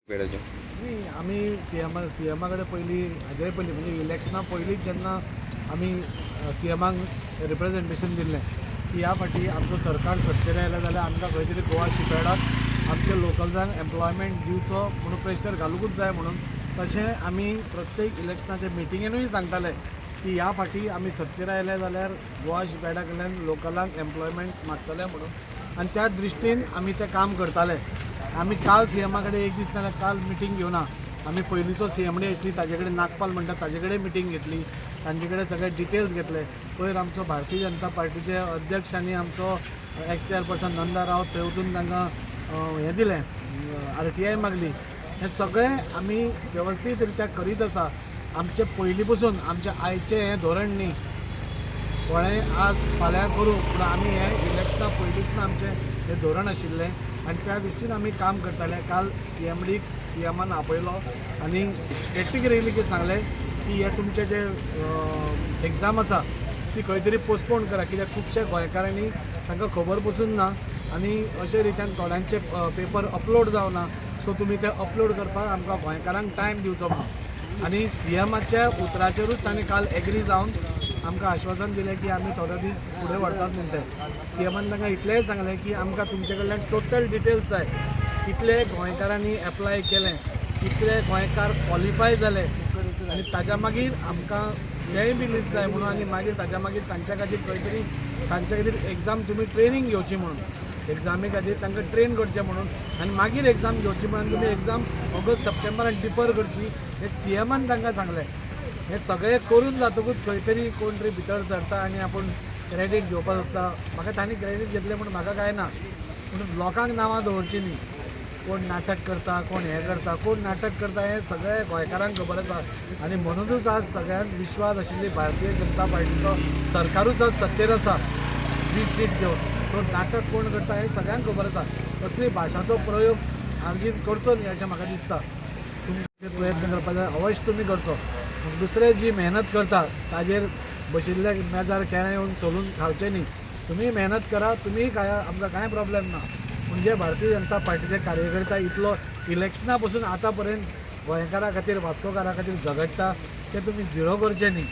वेळेचे नाही आम्ही सी एमाकडे हाजे पयलीं म्हणजे इलेक्शना पयलींच जेन्ना आमी सी एमाक रिप्रेजेंटेशन दिल्लें की ह्या फाटी आमचो सरकार सत्तेर आयला जाल्यार आमकां खंय तरी गोवा शिपयार्डाक आमच्या लोकल्सांक एम्प्लॉयमेंट दिवचो म्हणून प्रेशर घालूंकूच जाय म्हणून तशें आमी प्रत्येक इलेक्शनाच्या मिटिंगेनूय सांगताले की ह्या फाटी आमी सत्तेर आयले जाल्यार गोवा शिपयार्डा कडल्यान लोकलांक एम्प्लॉयमेंट मागतले म्हणून आनी त्या दृश्टीन आमी तें काम करताले. आमी काल सी एमा कडेन एक दीस नाल्यार काल मिटींग घेवना आमी पयलींचो सी एम डी आसली ताजे कडेन नागपाल म्हणटा ताजे कडेन मिटींग घेतली तांचे कडेन सगळे डिटेल्स घेतले. पयर आमचो भारतीय जनता पार्टीचे अध्यक्षांनी आमचो एक्स चेअरपर्सन नंदा रावत थंय वचून तांकां हें दिलें RTI मागली. हें सगळें आमी वेवस्थीत रित्या करीत आसा. आमचे पयलीं पसून आमचें आयचें हें धोरण न्ही कोणें आज फाल्यां करूं पूण आमी हें इलेक्शना पयलींसून आमचें हें धोरण आशिल्लें आनी त्या दृश्टीन आमी काम करताले. काल सी एमान आपयलो आनी कॅटेगरीली सांगलें की हे तुमचे जे एग्जाम आसा ती खंय तरी पोस्टपोन करा कित्याक खुबशे गोंयकारांनी तांकां खबर पसून ना आनी अशे रितीन थोड्यांचे पेपर अपलोड जावना सो तुमी ते अपलोड करपाक आमकां गोंयकारांक टायम दिवचो म्हणून आनी सी एमाच्या उतराचेरूच तांणी काल एग्री जावन आमकां आश्वासन दिलें की आमी थोडे दीस फुडें व्हरतात म्हणून ते सी एमान तांकां इतलेंय सांगलें की आमकां तुमचे कडल्यान टोटल डिटेल्स जाय कितले गोंयकारांनी एप्लाय केलें कितले गोंयकार क्वॉलिफाय जाले आनी ताज्या मागीर आमकां तेंय बी लिस्ट जाय म्हणून आनी मागीर ताज्या मागीर तांच्या खातीर खंय तरी तांच्या खातीर एग्जाम तुमी ट्रेनींग घेवची म्हणून एग्जामी खातीर तांकां ट्रेन करचें म्हणून आनी मागीर एग्जाम घेवची म्हणून तुमी एग्जाम ऑगस्ट सप्टेंबरान डिफर करची हें सी एमान तांकां सांगलें. हें सगळें करून जातकूच खंय तरी कोण तरी भितर सरता आनी आपूण क्रेडीट घेवपाक सोदता. म्हाका तांणी क्रेडीट घेतलें म्हणून म्हाका काय ना पूण लोकांक नांवां दवरचीं न्ही. कोण नाटक करता कोण हें करता कोण नाटक करता हें सगळें गोंयकारांक खबर आसा आनी म्हणूनच आज सगळ्यांत विश्वास आशिल्ली भारतीय जनता पार्टीचो सरकारूच आज सत्तेर आसा 20 सीट घेवन. सो नाटक कोण करता हें सगळ्यांक खबर आसा. कसली भाशाचो प्रयोग आर्जीन करचो न्ही अशें म्हाका दिसता. तुमचे प्रयत्न करपाक जाय अवश्य तुमी करचो. दुसरे जी मेहनत करता ताजेर बशिल्ले मेजार केळें येवन सोलून खावचें न्ही. तुमी मेहनत करा तुमी आमकां कांय प्रॉब्लेम ना पूण जे भारतीय जनता पार्टीचे कार्यकर्ता इतलो इलेक्शना पसून आतां पर्यंत गोंयकारा खातीर वास्कोकारा खातीर झगडटा ते तुमी झिरो करचे न्ही.